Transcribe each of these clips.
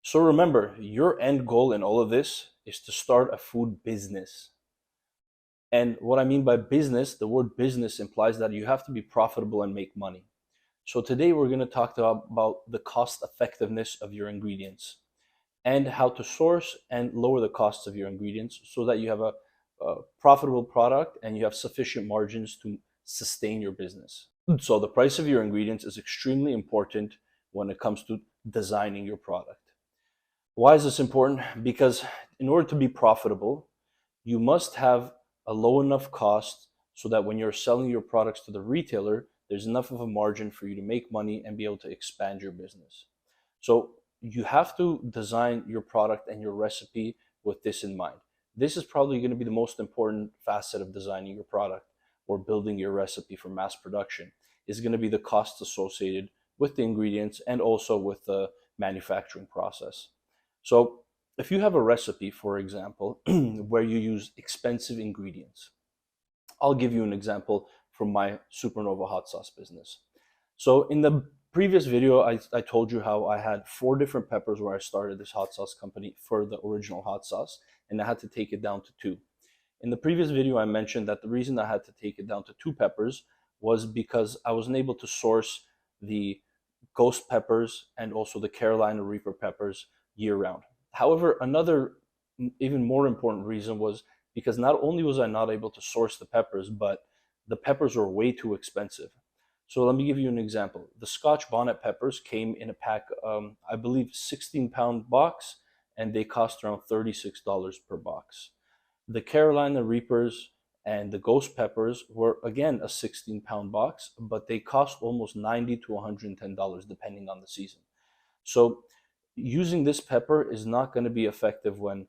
So remember, your end goal in all of this is to start a food business. And what I mean by business, the word business implies that you have to be profitable and make money. So today we're going to talk about the cost effectiveness of your ingredients and how to source and lower the costs of your ingredients so that you have a profitable product and you have sufficient margins to sustain your business. So the price of your ingredients is extremely important when it comes to designing your product. Why is this important? Because in order to be profitable, you must have a low enough cost so that when you're selling your products to the retailer, there's enough of a margin for you to make money and be able to expand your business. So you have to design your product and your recipe with this in mind. This is probably going to be the most important facet of designing your product or building your recipe for mass production, is going to be the costs associated with the ingredients and also with the manufacturing process. So if you have a recipe, for example, where you use expensive ingredients, I'll give you an example from my Supernova hot sauce business. So in the previous video, I told you how I had 4 different peppers where I started this hot sauce company for the original hot sauce, and I had to take it down to 2. In the previous video, I mentioned that the reason I had to take it down to 2 peppers was because I wasn't able to source the ghost peppers and also the Carolina Reaper peppers year round. However, another even more important reason was because not only was I not able to source the peppers, but the peppers were way too expensive. So let me give you an example. The Scotch bonnet peppers came in a pack, I believe 16-pound box, and they cost around $36 per box. The Carolina Reapers and the Ghost Peppers were again a 16-pound box, but they cost almost $90 to $110 depending on the season. So using this pepper is not going to be effective when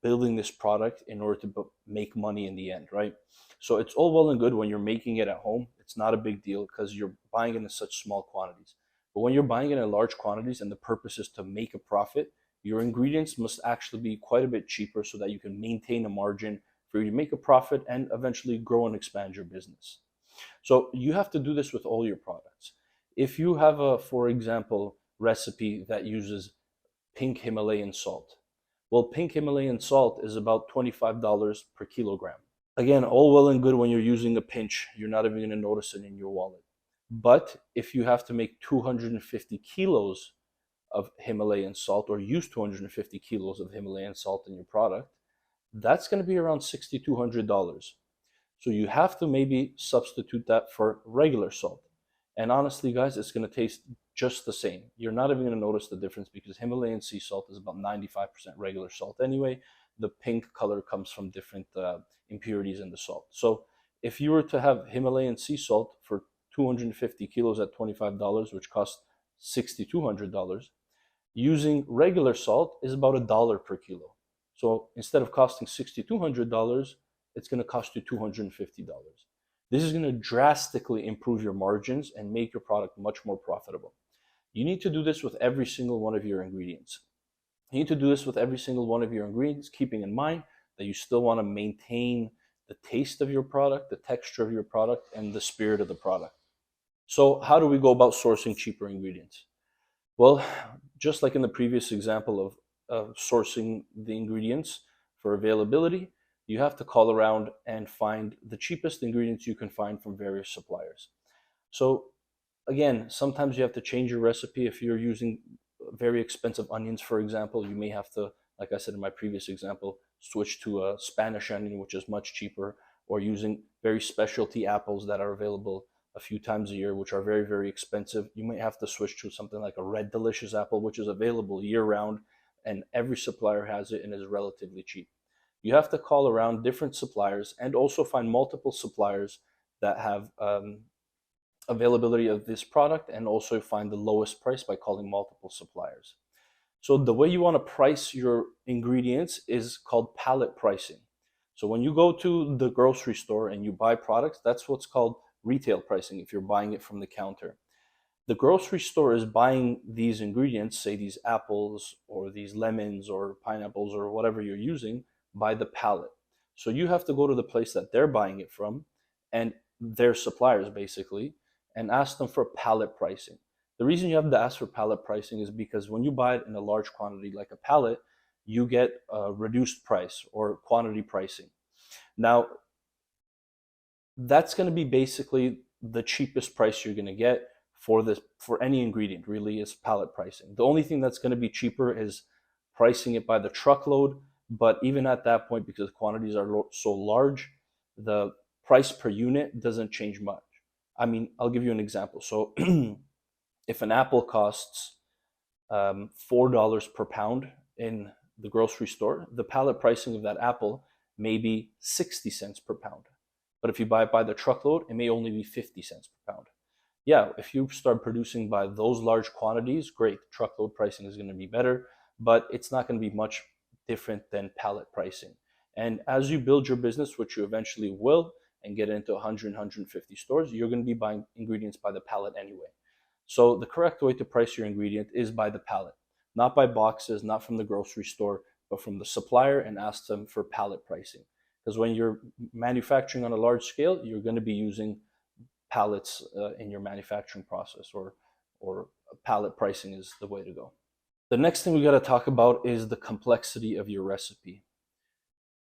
building this product in order to make money in the end, right? So it's all well and good when you're making it at home. It's not a big deal because you're buying it in such small quantities. But when you're buying it in large quantities and the purpose is to make a profit, your ingredients must actually be quite a bit cheaper so that you can maintain a margin for you to make a profit and eventually grow and expand your business. So you have to do this with all your products. If you have a, for example, recipe that uses pink Himalayan salt, well, pink Himalayan salt is about $25 per kilogram. Again, all well and good when you're using a pinch. You're not even going to notice it in your wallet. But if you have to make 250 kilos of Himalayan salt or use 250 kilos of Himalayan salt in your product, that's going to be around $6,200. So you have to maybe substitute that for regular salt. And honestly, guys, it's going to taste just the same. You're not even going to notice the difference because Himalayan sea salt is about 95% regular salt anyway. The pink color comes from different impurities in the salt. So if you were to have Himalayan sea salt for 250 kilos at $25, which costs $6,200, using regular salt is about $1 per kilo. So instead of costing $6,200, it's going to cost you $250. This is going to drastically improve your margins and make your product much more profitable. You need to do this with every single one of your ingredients. You need to do this with every single one of your ingredients, keeping in mind that you still want to maintain the taste of your product, the texture of your product, and the spirit of the product. So how do we go about sourcing cheaper ingredients? Well, just like in the previous example of sourcing the ingredients for availability, you have to call around and find the cheapest ingredients you can find from various suppliers. So again, sometimes you have to change your recipe. If you're using very expensive onions, for example, you may have to, like I said in my previous example, switch to a Spanish onion, which is much cheaper, or using very specialty apples that are available a few times a year, which are very, very expensive. You might have to switch to something like a red delicious apple, which is available year round, and every supplier has it and is relatively cheap. You have to call around different suppliers and also find multiple suppliers that have availability of this product, and also find the lowest price by calling multiple suppliers. So the way you want to price your ingredients is called pallet pricing. So when you go to the grocery store and you buy products, that's what's called retail pricing if you're buying it from the counter. The grocery store is buying these ingredients, say these apples or these lemons or pineapples or whatever you're using, by the pallet. So you have to go to the place that they're buying it from and their suppliers basically, and ask them for pallet pricing. The reason you have to ask for pallet pricing is because when you buy it in a large quantity like a pallet, you get a reduced price or quantity pricing. Now, that's going to be basically the cheapest price you're going to get for this, for any ingredient really, is pallet pricing. The only thing that's going to be cheaper is pricing it by the truckload, but even at that point, because quantities are so large, the price per unit doesn't change much. I mean, I'll give you an example. So if an apple costs $4 per pound in the grocery store, the pallet pricing of that apple may be 60 cents per pound. But if you buy it by the truckload, it may only be 50 cents per pound. Yeah, if you start producing by those large quantities, great. Truckload pricing is going to be better, but it's not going to be much different than pallet pricing. And as you build your business, which you eventually will, and get into 100, 150 stores, you're going to be buying ingredients by the pallet anyway. So the correct way to price your ingredient is by the pallet, not by boxes, not from the grocery store, but from the supplier, and ask them for pallet pricing. Because when you're manufacturing on a large scale, you're going to be using pallets in your manufacturing process, or pallet pricing is the way to go. The next thing we got to talk about is the complexity of your recipe.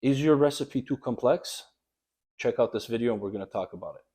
Is your recipe too complex? Check out this video and we're going to talk about it.